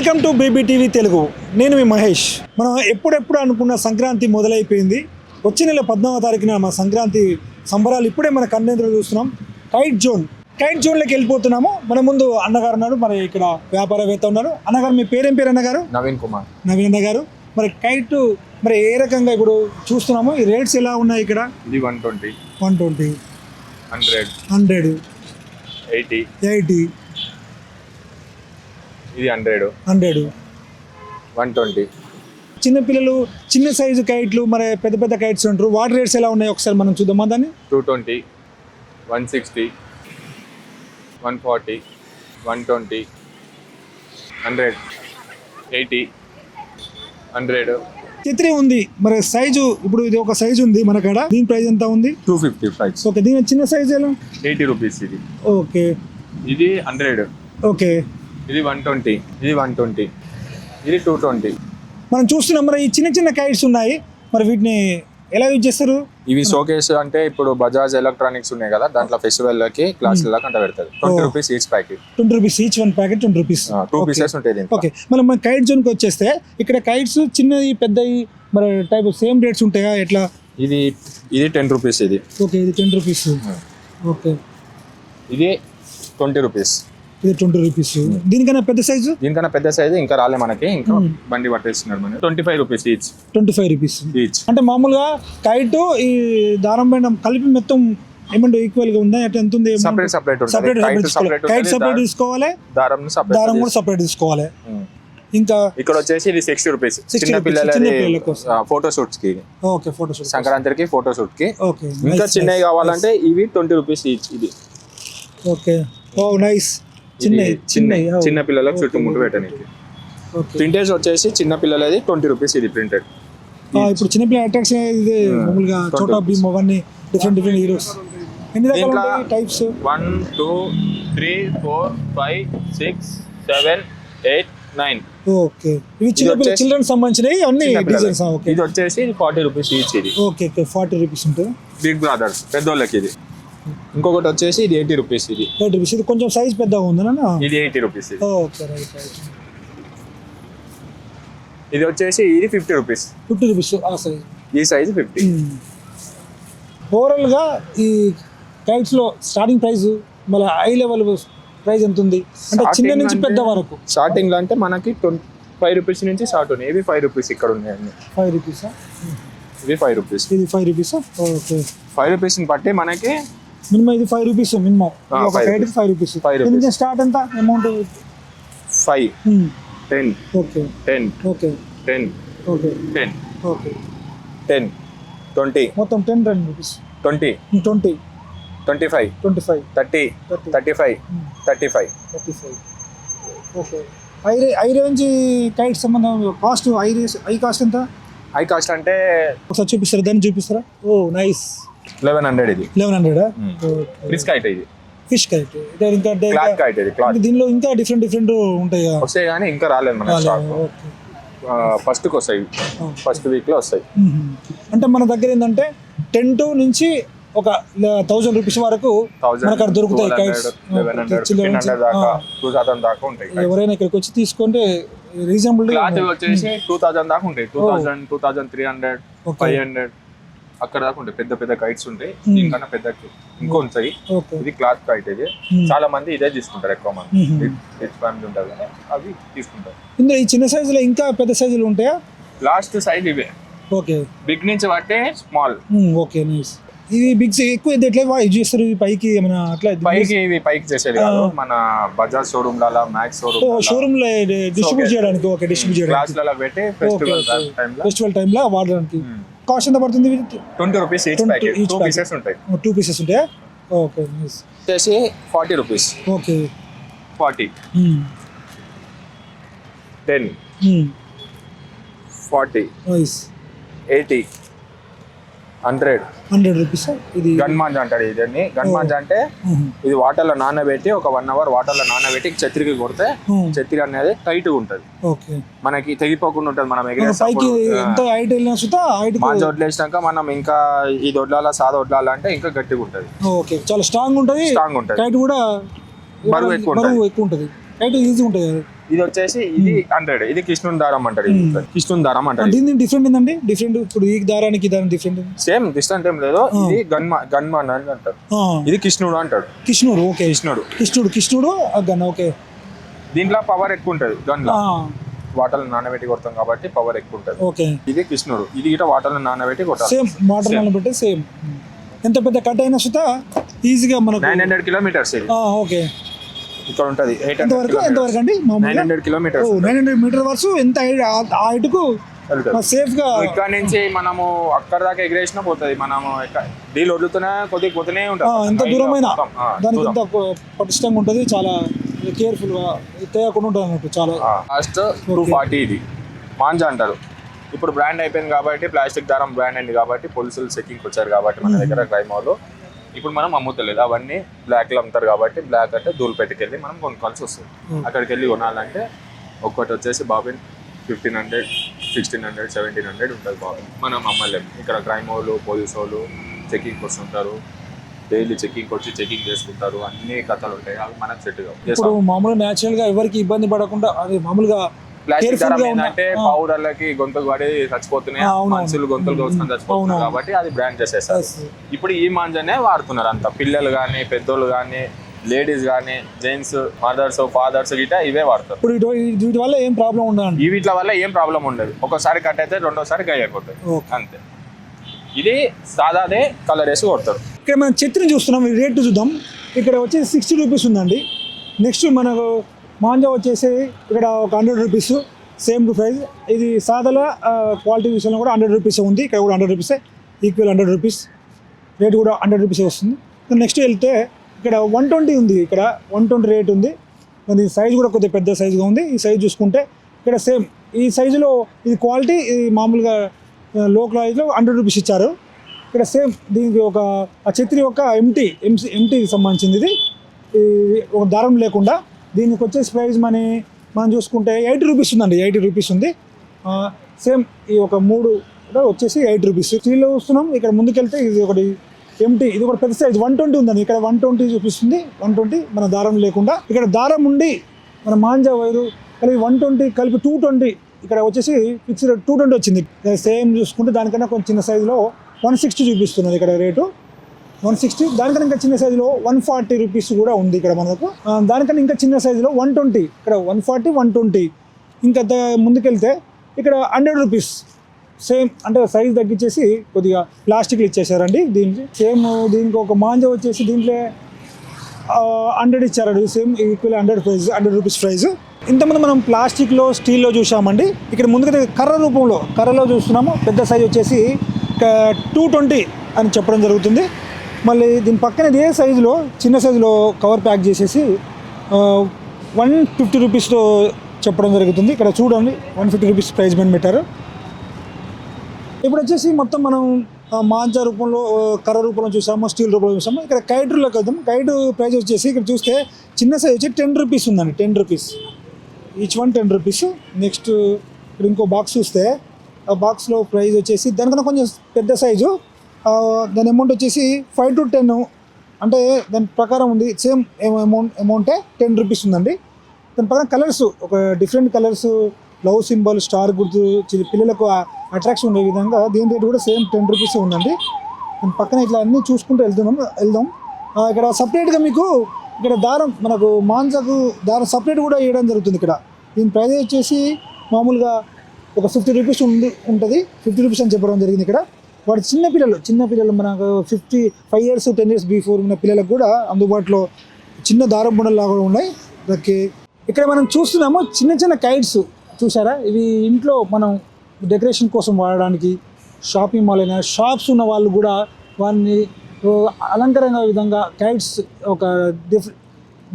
Welcome to బీబీటీవీ Telugu. నేను మీ మహేష్. మనం ఎప్పుడెప్పుడు అనుకున్న సంక్రాంతి మొదలైపోయింది. వచ్చే నెల 14వ తారీఖున మా సంక్రాంతి సంబరాలు ఇప్పుడే మన కన్నెందులో చూస్తున్నాం. కైట్ జోన్లోకి వెళ్ళిపోతున్నాము. మన ముందు అన్నగారు ఉన్నారు, మరి ఇక్కడ వ్యాపారవేత్త ఉన్నారు. అన్నగారు, మీ పేరేం పేరు అన్నగారు? నవీన్ కుమార్. నవీన్ అన్నగారు, మరి కైట్ మరి ఏ రకంగా ఇప్పుడు చూస్తున్నాము, ఈ రేట్స్ ఎలా ఉన్నాయి ఇక్కడ? ఇది 120, 120, 100, 80, ఇది 100, 120. చిన్నపిల్లలు చిన్న సైజు కైట్లు, మరి పెద్ద పెద్ద కైట్స్ ఉంటారు. వాటి రేట్స్ ఎలా ఉన్నాయి ఒకసారి మనం చూద్దామా దాన్ని? 220, 160, 140, 120, 100, 80, 100. చిత్రీ ఉంది, మరి సైజు ఇప్పుడు ఇది ఒక సైజు ఉంది మన కాడ. దీని ప్రైస్ ఎంత ఉంది? 250 ప్రైస్. ఓకే, దీని చిన్న సైజ్ ఎలా? 80 రూపీస్. ఇది ఓకే, ఇది 100. ఓకే, ఇది 120, ఇది 120, ఇది 220. మనం చూస్తున్నాం మరి ఈ చిన్న చిన్న కైట్స్ ఉన్నాయి, మరి వీటిని ఎలా యూజ్ చేస్తారు? ఇవి షోకేస్ అంటే ఇప్పుడు బజాజ్ ఎలక్ట్రానిక్స్ ఉన్నాయి కదా, దాంట్లో ఫెస్టివల్ లకి క్లాసుల కంట పెడతారు. 20 rupees each packet. 20 rupees each, one packet 20 rupees. 2 pieces ఉంటాయి. ఓకే, మనం కైట్ జోన్కి వచ్చేస్తే ఇక్కడ కైట్స్ చిన్నవి పెద్దవి మరి టైప్ సేమ్ రేట్స్ ఉంటాయా ఎట్లా? ఇది 10 రూపీస్. ఇది ఓకే, ఇది 10 రూపీస్. ఓకే, ఇది 20 రూపీస్. ఇది 20 రూపీస్. దీనికన్నా పెద్ద సైజు? దీనికన్నా పెద్ద సైజు ఇంకా రాలే మనకి, ఇంకా బండి పట్టేస్తున్నారు మనకి. 25 రూపీస్ ఈచ్. 25 rupees each. అంటే మామూలుగా కైట్ ఈ దారం పైన కలిపి మొత్తం ఏమంటే ఈక్వల్ గా ఉందా? ఎంత ఉంది? సెపరేట్ కైట్ సెపరేట్ తీసుకోవాలి, దారం కూడా సెపరేట్ తీసుకోవాలి. ఇంకా ఇక్కడ వచ్చేసి ఇది 60 రూపీస్ చిన్న పిల్లలది ఫోటో షూట్స్ కి. ఓకే, ఫోటో షూట్, సంక్రాంతికి ఫోటో షూట్ కి. ఓకే, ఇంకా చిన్నవి కావాలంటే ఇవి 20 రూపీస్ ఈచ్. ఇది ఓకే, ఓ నైస్. చిన్న పిల్లలకు చుట్టుముట్టు పెట్టడానికి. ప్రింటేజ్ వచ్చేసి చిన్న పిల్లలది 20 రూపీస్. ఇది ప్రింటెడ్. ఇప్పుడు చిన్న పిల్లల అట్రాక్షన్ ఇది మామూలుగా చోటా భీమ్ అవన్నీ డిఫరెంట్ హీరోస్. ఎన్ని రకాల టైప్స్? 1 2 3 4 5 6 7 8 9. ఓకే, ఇవి చిల్డ్రన్ సంబంధించినవి అన్ని డిజైన్స్. ఓకే, ఇది వచ్చేసి 40 రూపీస్ ఈచ్. ఇది ఓకే, 40 రూపీస్ ఉంటుంది. బిగ్ బ్రదర్స్ పెద్దోళ్ళకి ఇది. ఇంకొకటి వచ్చేసి ఇది 80 రూపీస్. ఇది 80 రూపీస్. ఇది కొంచెం సైజ్ పెద్దగా ఉందన్నా. ఇది 80 రూపీస్. Okay, right. ఇది వచ్చేసి ఇది 50 రూపీస్. 50 రూపీస్ ఆ సైజ్. ఈ సైజ్ 50. ఓవరాల్ గా ఈ కైట్స్ లో స్టార్టింగ్ ప్రైస్ మళ్ళీ హై లెవెల్ ప్రైస్ ఎంత ఉంది అంటే చిన్న నుంచి పెద్ద వరకు? స్టార్టింగ్ లో అంటే మనకి 5 రూపీస్ నుంచి స్టార్ట్ ఉన్నాయి. ఇవి 5 రూపీస్ ఇక్కడ ఉన్నాయి. 5 రూపీస్. ఇది 5 రూపీస్. ఇది 5 రూపీస్. ఓకే, 5 రూపీస్ ని బట్టి మనకి మినిమం ఇది 5 రూపీస్ మినిమం. ఒక కైట్ 5 రూపీస్. దీనికి స్టార్ట్ ఎంత amount? 5 10. Okay, 10. Okay, 10. Okay, 10. Okay, 10 20 మొత్తం 10 rupees. 20 20 25 25 30 35 35. Okay, high range kite సంబంధం కాస్ట్ హై కాస్ట్ ఎంత? హై కాస్ట్ అంటే ఒకసారి చూపిస్తారా? దాన్ని చూపిస్తారా? ఓ నైస్. 1100. ఇది 1100. Fish kite. ఇది ఫిష్ కైట్. ఇంకా క్లాత్ కైట్. ఇది క్లాత్. దీనిలో ఇంకా డిఫరెంట్ ఉంటాయి. వస్తాయి కానీ ఇంకా రాలేదు మన స్టాక్. ఫస్ట్ కి వస్తాయి, ఫస్ట్ వీక్ లో వస్తాయి. అంటే మన దగ్గర ఏంటంటే 10 నుంచి ఒక 1000 రూపీస్ వరకు మనకు అక్కడ దొరుకుతాయి కైట్స్. 1100 దాకా 2000 దాకా ఉంటాయి. ఎవరైనా ఇక్కడికి వచ్చి తీసుకుంటే రీజనబుల్. క్లాత్ వచ్చేసి 2000 దాకా ఉంటాయి. 2000 2300 500 అక్కడ దాకా ఉంటాయి. పెద్ద పెద్ద కైట్స్ ఉంటాయి. దీనికన్నా పెద్ద ఇంకో ఉంటాయి. ఇది క్లాత్ కైట్. ఇది చాలా మంది ఇదే తీసుకుంటారు ఎక్కువ మంది. రిచ్ ఫ్యామిలీ ఉంటారు కానీ అవి తీసుకుంటారు. ఇందులో ఈ చిన్న సైజులో ఇంకా పెద్ద సైజులు ఉంటాయా? లాస్ట్ సైజ్ ఇవే. ఓకే, బిగ్ నుంచి పట్టే స్మాల్. Okay, nice. ఇవి బిగ్ ఎక్కువ ఎట్లా యూజ్ చేస్తారు? పైకి ఏమైనా అట్లా పైకి చేసేది కాదు, మన బజాజ్ షోరూమ్ ల మ్యాక్స్ షోరూమ్ లో డిస్ట్రిబ్యూట్ చేయడానికి. ఓకే, డిస్ట్రిబ్యూట్ చేయడానికి క్లాస్ ల పెట్టి ఫెస్టివల్ టైం లో వాడడానికి. కాస్ట్ ఎంత పడుతుంది? 20 రూపీస్ ఈచ్ ప్యాకెట్. 2 పీసెస్ ఉంటాయి. 2 పీసెస్ ఉంటాయా? Okay, nice. వచ్చేసి 40 రూపీస్. Okay, 40 10 40 nice. 80 100 రూపీస్. ఇది గన్ మాంజా అంటారు. ఇదన్నీ గన్ మాంజా అంటే ఇది వాటర్ లో నానబెట్టి ఒక 1 అవర్ వాటర్ లో నానబెట్టి ఛత్రికి కొడితే ఛత్రి అనేది టైట్ గా ఉంటది. మనకి తెగిపోకుండా ఉంటది. మనం మాంజా వదిలేసినాక మనం ఇంకా ఈ దొడ్లాల సాదా వడ్లాలంటే ఇంకా గట్టిగా ఉంటది. ఓకే, చాలా స్ట్రాంగ్ ఉంటది. స్ట్రాంగ్ ఉంటది. టైట్ కూడా బరువు ఎక్కువ ఉంటది. టైట్ ఈజీ ఉంటది. ఇది వచ్చేసి ఇది 100, ఇది కృష్ణుని దారం అంటారు, ఇది కృష్ణుని దారం అంటారు. దీని డిఫరెంట్ ఏంటండి? డిఫరెంట్ ఇప్పుడు ఈ దారానికి దారం డిఫరెంట్ సేమ్ డిస్టెంట్ ఏం లేదు. ఇది గన్మాన్ అని అంటారు, ఇది కృష్ణుడు అంటాడు. కృష్ణుడు, ఓకే. కృష్ణుడు గన్, ఓకే. దీంట్లో పవర్ ఎక్కువ ఉంటది గన్లో, వాటర్ నానబెట్టి కొడతాం కాబట్టి పవర్ ఎక్కువ ఉంటది. ఓకే. ఇది కృష్ణుడు, ఇది గిట వాటర్ నానబెట్టి కొట్టాలి. సేమ్ వాటర్ నానబెట్టి సేమ్. ఎంత పెద్ద కట్ అయినా సుతా ఈజీగా మనకు 900 కిలోమీటర్స్ ఇది. ఓకే. ఇక్కడ ఉంటది ఎంతవరకు అండి? 900 కిలోమీటర్స్. 900 మీటర్ వరకు ఎంత హైట్కు సేఫ్ గా ఇక్కడ నుంచి మనము అక్కడ దాకా ఎగిరేసినా పోతుంది. మనము డీల్ వదులుతున్నా కొద్దిగా పోతూనే ఉంటాం. ఎంత దూరమైనా దానికి ఎంత పటిష్టంగా ఉంటుంది, చాలా కేర్ఫుల్ గా తేయకుండా ఉంటుంది అన్నట్టు. చాలా ఫస్ట్ 240 ఇది మాంజా అంటారు. ఇప్పుడు బ్రాండ్ అయిపోయింది కాబట్టి, ప్లాస్టిక్ దారం బ్రాండ్ అయింది కాబట్టి, పోలీసులు చెకింగ్ వచ్చారు కాబట్టి మన దగ్గర క్రైమ్ వాళ్ళు ఇప్పుడు మనం అమ్ముతలేదు. అవన్నీ బ్లాక్ లో అమ్ముతారు కాబట్టి, బ్లాక్ అంటే ధూళిపేటకి వెళ్ళి మనం కొనుక్కోవాల్సి వస్తుంది. అక్కడికి వెళ్ళి కొనాలంటే ఒక్కటి వచ్చేసి బాబిన్ 1500, 1600, 1700 ఉంటుంది బాబిన్. మనం అమ్మలేము. ఇక్కడ క్రైమ్ వాళ్ళు, పోలీసు వాళ్ళు చెకింగ్ వస్తుంటారు, డైలీ చెకింగ్ వచ్చి చెకింగ్ చేసుకుంటారు. అన్ని కథలు ఉంటాయి, అవి మనకు సెట్ కావు. ఇప్పుడు మామూలుగా న్యాచురల్ గా ఎవరికి ఇబ్బంది పడకుండా, అది మామూలుగా ప్లాస్టిక్ దారం ఏంటంటే పౌడర్లకి గొంతులు పడి చచ్చిపోతున్నాయి, మనుషులు గొంతులు కోసుకొని చచ్చిపోతున్నారు కాబట్టి అది బ్రాండ్ చేసేస్తారు. ఇప్పుడు ఈ మాంజానే వాడుతున్నారు అంత, పిల్లలు కానీ, పెద్దోళ్ళు కానీ, లేడీస్ కానీ, జెంట్స్, మదర్స్, ఫాదర్స్ గిట ఇవే వాడతారు. ఇప్పుడు వీటి వల్ల ఏం ప్రాబ్లం ఉండదు. ఈ వీటి వల్ల ఏం ప్రాబ్లం ఉండదు. ఒకసారి కట్ అయితే రెండోసారి గై అయిపోతుంది అంతే. ఇది సాదాదే కలర్ వేసి కొడతారు. ఇక్కడ మనం చెత్తిని చూస్తున్నాం, రేట్ చూద్దాం. ఇక్కడ వచ్చేసి 60 రూపీస్ ఉందండి. నెక్స్ట్ మనకు మాంజా వచ్చేసి ఇక్కడ ఒక 100 రూపీస్, సేమ్ టు ప్రైస్. ఇది సాదల క్వాలిటీ విషయంలో కూడా 100 రూపీస్ ఉంది. ఇక్కడ కూడా 100 రూపీసే, ఈక్వల్ 100 రూపీస్. రేట్ కూడా 100 రూపీస్ వస్తుంది. నెక్స్ట్ వెళ్తే ఇక్కడ 120 ఉంది. ఇక్కడ 120 రేట్ ఉంది. మరి సైజ్ కూడా కొద్దిగా పెద్ద సైజుగా ఉంది. ఈ సైజ్ చూసుకుంటే ఇక్కడ సేమ్ ఈ సైజులో ఇది క్వాలిటీ, ఇది మామూలుగా లో క్వాలిటీలో 100 రూపీస్ ఇచ్చారు. ఇక్కడ సేమ్ దీనికి ఒక ఆ ఛత్రి యొక్క ఎంటీకి సంబంధించింది. ఇది ఒక దారం లేకుండా. దీనికి వచ్చేసి ప్రైస్ మనం చూసుకుంటే 80 రూపీస్ ఉందండి. 80 రూపీస్ ఉంది. సేమ్ ఈ ఒక 3 వచ్చేసి 80 రూపీస్. స్టీల్లో చూస్తున్నాం. ఇక్కడ ముందుకెళ్తే ఇది ఒకటి ఎంటీ, ఇది కూడా పెద్ద సైజ్ 120 ఉందండి. ఇక్కడ 120 చూపిస్తుంది. 120 మన దారం లేకుండా. ఇక్కడ దారం ఉండి మన మాంజా వైరు కలిపి 120 కలిపి 220. ఇక్కడ వచ్చేసి ఫిక్స్డ్ 220 వచ్చింది. సేమ్ చూసుకుంటే దానికన్నా కొంచెం చిన్న సైజులో 160 చూపిస్తున్నది ఇక్కడ రేటు. 160. దానికన్నా ఇంకా చిన్న సైజులో 140 రూపీస్ కూడా ఉంది ఇక్కడ మనకు. దానికన్నా ఇంకా చిన్న సైజులో 120. ఇక్కడ 140, 120. ఇంకా ముందుకెళ్తే ఇక్కడ 100 రూపీస్. సేమ్ అంటే సైజ్ తగ్గించేసి కొద్దిగా ప్లాస్టిక్లు ఇచ్చేసారండి. దీనికి సేమ్ దీనికి ఒక మాంజా వచ్చేసి దీంట్లో 100 ఇచ్చారండి. Same equal 100 rupees price. ఇంతకుముందు మనం ప్లాస్టిక్లో, స్టీల్లో చూసామండి. ఇక్కడ ముందుగా కర్రలో చూస్తున్నాము. పెద్ద సైజ్ వచ్చేసి 220 అని చెప్పడం జరుగుతుంది. మళ్ళీ దీని పక్కన ఇదే సైజులో చిన్న సైజులో కవర్ ప్యాక్ చేసేసి 150 రూపీస్తో చెప్పడం జరుగుతుంది. ఇక్కడ చూడండి 150 రూపీస్ ప్రైస్ మీద పెట్టారు. ఇప్పుడు వచ్చేసి మొత్తం మనం మాంజా రూపంలో, కర్ర రూపంలో చూసాము, స్టీల్ రూపంలో చూసాము. ఇక్కడ కైట్లోకి వెళ్దాం. కైట్ ప్రైస్ వచ్చేసి ఇక్కడ చూస్తే చిన్న సైజ్ వచ్చి 10 రూపీస్ ఉందండి. 10 rupees each one, 10 rupees. Next ఇక్కడ ఇంకో బాక్స్ చూస్తే ఆ బాక్స్లో ప్రైస్ వచ్చేసి దానికన్నా కొంచెం పెద్ద సైజు. దాని అమౌంట్ వచ్చేసి 5 to 10 అంటే దాని ప్రకారం ఉంది. సేమ్ అమౌంటే 10 రూపీస్ ఉందండి. దాని ప్రకారం కలర్స్ ఒక different colours, love symbol, star గుర్తు, పిల్లలకు అట్రాక్షన్ ఉండే విధంగా దీని రేట్ కూడా సేమ్ 10 రూపీస్ ఉందండి. దాని పక్కన ఇట్లా అన్నీ చూసుకుంటూ వెళ్దాం. ఇక్కడ సపరేట్గా మీకు ఇక్కడ దారం, మనకు మాంజాకు దారం సపరేట్ కూడా వేయడం జరుగుతుంది. ఇక్కడ దీని ప్రైస్ వచ్చేసి మామూలుగా ఒక 50 రూపీస్ ఉంటుంది. 50 రూపీస్ అని చెప్పడం జరిగింది. ఇక్కడ వాడు చిన్నపిల్లలు మనకు 5 years 10 years బిఫోర్ ఉన్న పిల్లలకు కూడా అందుబాటులో చిన్న దారం బుండలు లాగా ఉన్నాయి. ఇక్కడ మనం చూస్తున్నాము చిన్న కైట్స్ చూసారా. ఇవి ఇంట్లో మనం డెకరేషన్ కోసం వాడడానికి, షాపింగ్ మాల్ అయినా షాప్స్ ఉన్న వాళ్ళు కూడా వాటిని అలంకరంగా విధంగా కైట్స్ ఒక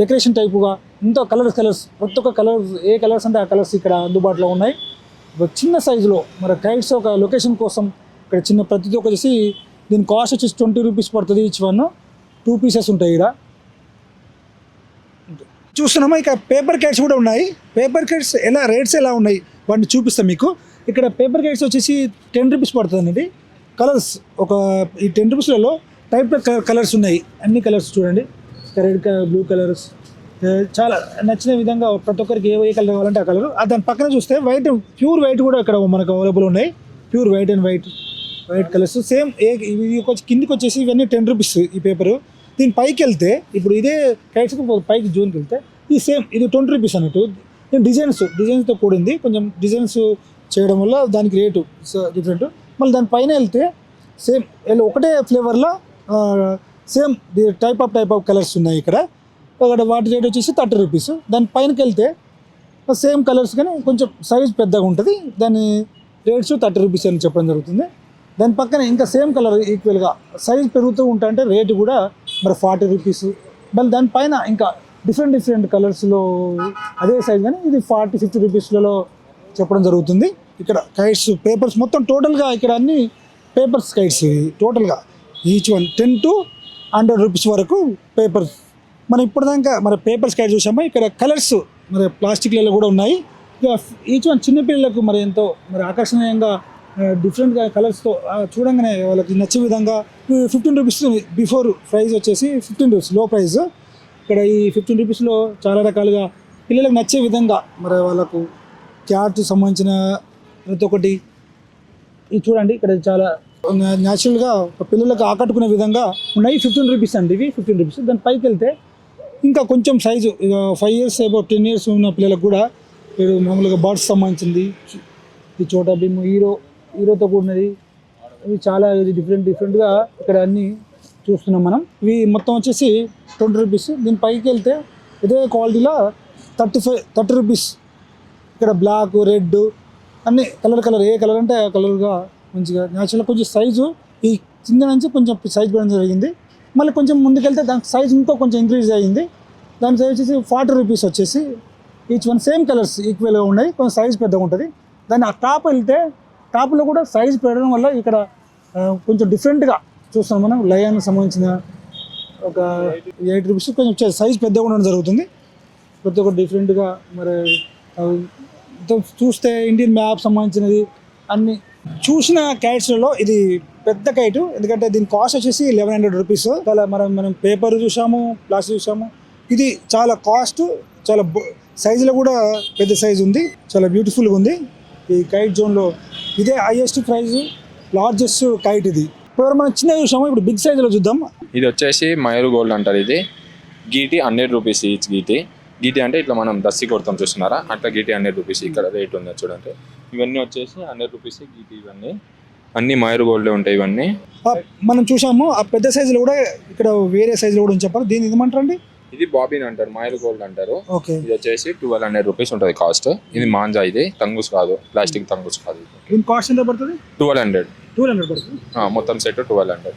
డెకరేషన్ టైపుగా ఎంతో కలర్స్ ప్రతి ఒక్క కలర్స్, ఏ కలర్స్ అంటే ఆ కలర్స్ ఇక్కడ అందుబాటులో ఉన్నాయి. చిన్న సైజులో మన కైట్స్ ఒక లొకేషన్ కోసం ఇక్కడ చిన్న ప్రతిదీ వచ్చేసి దీని కాస్ట్ వచ్చేసి 20 రూపీస్ పడుతుంది. ఈచ్ వన్ 2 pieces ఉంటాయి. ఇక్కడ చూస్తున్నామా. ఇక పేపర్ కైట్స్ కూడా ఉన్నాయి. పేపర్ కైట్స్ రేట్స్ ఎలా ఉన్నాయి వాటిని చూపిస్తాం మీకు. ఇక్కడ పేపర్ కైట్స్ వచ్చేసి 10 రూపీస్ పడుతుందండి. కలర్స్ ఒక ఈ 10 రూపీస్లలో టైప్ కలర్స్ ఉన్నాయి. అన్ని కలర్స్ చూడండి. రెడ్ కలర్, బ్లూ కలర్స్, చాలా నచ్చిన విధంగా ప్రతి ఒక్కరికి ఏ కలర్ కావాలంటే ఆ కలర్. దాని పక్కన చూస్తే వైట్, ప్యూర్ వైట్ కూడా ఇక్కడ మనకు అవైలబుల్ ఉన్నాయి. Pure white and white colours same. ఇది కిందికి వచ్చేసి ఇవన్నీ 10 రూపీస్ ఈ పేపరు. దీని పైకి వెళ్తే ఇప్పుడు ఇదే కైట్స్ పైకి జూన్కి వెళ్తే ఈ సేమ్ ఇది 20 రూపీస్ అన్నట్టు. దీని డిజైన్స్తో కూడింది. కొంచెం డిజైన్స్ చేయడం వల్ల దానికి రేటు డిఫరెంట్. మళ్ళీ దానిపైన వెళ్తే సేమ్ ఒకటే ఫ్లేవర్లో సేమ్ టైప్ ఆఫ్ కలర్స్ ఉన్నాయి ఇక్కడ. వాటి రేట్ వచ్చేసి 30 రూపీస్. దాని పైనకి వెళ్తే సేమ్ కలర్స్ కానీ కొంచెం సైజ్ పెద్దగా ఉంటుంది. దాని రేట్స్ 30 రూపీస్ అని చెప్పడం జరుగుతుంది. దాని పక్కన ఇంకా సేమ్ కలర్ ఈక్వల్గా సైజ్ పెరుగుతూ ఉంటే రేటు కూడా మరి 40 రూపీస్. మళ్ళీ దానిపైన ఇంకా డిఫరెంట్ కలర్స్లో అదే సైజ్ కానీ ఇది 40-50 రూపీస్లలో చెప్పడం జరుగుతుంది. ఇక్కడ కైట్స్ పేపర్స్ మొత్తం టోటల్గా ఇక్కడ అన్ని పేపర్స్ కైట్స్ టోటల్గా ఈచ్ వన్ 10 to 100 రూపీస్ వరకు పేపర్స్. మనం ఇప్పటిదాకా మరి పేపర్స్ కైట్ చూసాము. ఇక్కడ కలర్స్ మరి ప్లాస్టిక్లలో కూడా ఉన్నాయి. ఇక ఈచ్ వన్ చిన్నపిల్లలకు మరి ఎంతో మరి ఆకర్షణీయంగా డిఫరెంట్గా కలర్స్తో చూడంగానే వాళ్ళకి నచ్చే విధంగా 15 రూపీస్ బిఫోర్ ప్రైస్ వచ్చేసి 15 రూపీస్ లో ప్రైస్. ఇక్కడ ఈ 15 రూపీస్లో చాలా రకాలుగా పిల్లలకు నచ్చే విధంగా మరి వాళ్ళకు క్యాట్ సంబంధించిన ప్రతి ఒక్కటి ఇది చూడండి. ఇక్కడ చాలా న్యాచురల్గా పిల్లలకు ఆకట్టుకునే విధంగా ఉన్నాయి. 15 రూపీస్ అండి ఇవి 15 రూపీస్. దాని పైకి వెళ్తే ఇంకా కొంచెం సైజు 5 years అబౌట్ 10 years ఉన్న పిల్లలకు కూడా ఇప్పుడు మామూలుగా బర్డ్స్ సంబంధించింది ఈ చోటా భీమ్ హీరోతో కూడినది. ఇవి చాలా డిఫరెంట్గా ఇక్కడ అన్నీ చూస్తున్నాం మనం. ఇవి మొత్తం వచ్చేసి 20 రూపీస్. దీని పైకి వెళ్తే ఇదే క్వాలిటీలో 30 రూపీస్. ఇక్కడ బ్లాక్, రెడ్ అన్ని కలర్ ఏ కలర్ అంటే ఆ కలర్గా మంచిగా న్యాచురల్. కొంచెం సైజు ఈ కింద నుంచి కొంచెం సైజ్ పెరగడం జరిగింది. మళ్ళీ కొంచెం ముందుకెళ్తే దానికి సైజ్ ఇంకో కొంచెం ఇంక్రీజ్ అయ్యింది. దాని సైజ్ వచ్చేసి 40 రూపీస్ వచ్చేసి ఈచ్ వన్ సేమ్ కలర్స్ ఈక్వల్గా ఉన్నాయి. కొంచెం సైజ్ పెద్దగా ఉంటుంది. దాన్ని ఆ టాప్ వెళ్తే టాప్లో కూడా సైజ్ పెరగడం వల్ల ఇక్కడ కొంచెం డిఫరెంట్గా చూస్తున్నాం మనం. లయన్కి సంబంధించిన ఒక 8 రూపీస్ కొంచెం సైజ్ పెద్దగా ఉండడం జరుగుతుంది. ప్రతి ఒక్కటి డిఫరెంట్గా మరి చూస్తే ఇండియన్ మ్యాప్ సంబంధించినది అన్ని చూసిన కైట్స్లలో ఇది పెద్ద కైటు. ఎందుకంటే దీని కాస్ట్ వచ్చేసి 1100 రూపీస్. చాలా మనం పేపర్ చూసాము, ప్లాస్టిక్ చూసాము. ఇది చాలా కాస్ట్, చాలా సైజులో కూడా పెద్ద సైజు ఉంది. చాలా బ్యూటిఫుల్గా ఉంది. ఈ కైట్ జోన్లో ఇదే హైయెస్ట్ ప్రైజ్, లార్జెస్ట్ కైట్ ఇది. ఇప్పుడు మనం చిన్న చూసాము, ఇప్పుడు బిగ్ సైజులో చూద్దాం. ఇది వచ్చేసి మయూర్ గోల్డ్ అంటారు. ఇది గీటి 100 రూపీస్ ఈచ్ గీటి అంటే ఇట్లా మనం దస్సి కొడతాం చూస్తున్నారా, అట్లా గీటి 100 రూపీస్. ఇక్కడ రేట్ ఉంది చూడండి. ఇవన్నీ వచ్చేసి 100 రూపీస్ గీటి. ఇవన్నీ అన్ని మయూర్ గోల్డ్ ఉంటాయి. ఇవన్నీ మనం చూసాము. ఆ పెద్ద సైజులో కూడా ఇక్కడ వేరే సైజులో కూడా చెప్పారు. దీన్ని ఏమంటారండి? ఇది బాబిన్ అంటారు, మయూర్ గోల్డ్ అంటారు. ఓకే. ఇది వచ్చేసి 1200 రూపీస్ ఉంటుంది కాస్ట్. ఇది మాంజా, ఇది తంగుస్ కాదు, ప్లాస్టిక్ తంగుస్ కాదు. దీని కాస్ట్ ఎంత పడుతుంది? 1200 పడుతుంది. మొత్తం సెట్ 1200.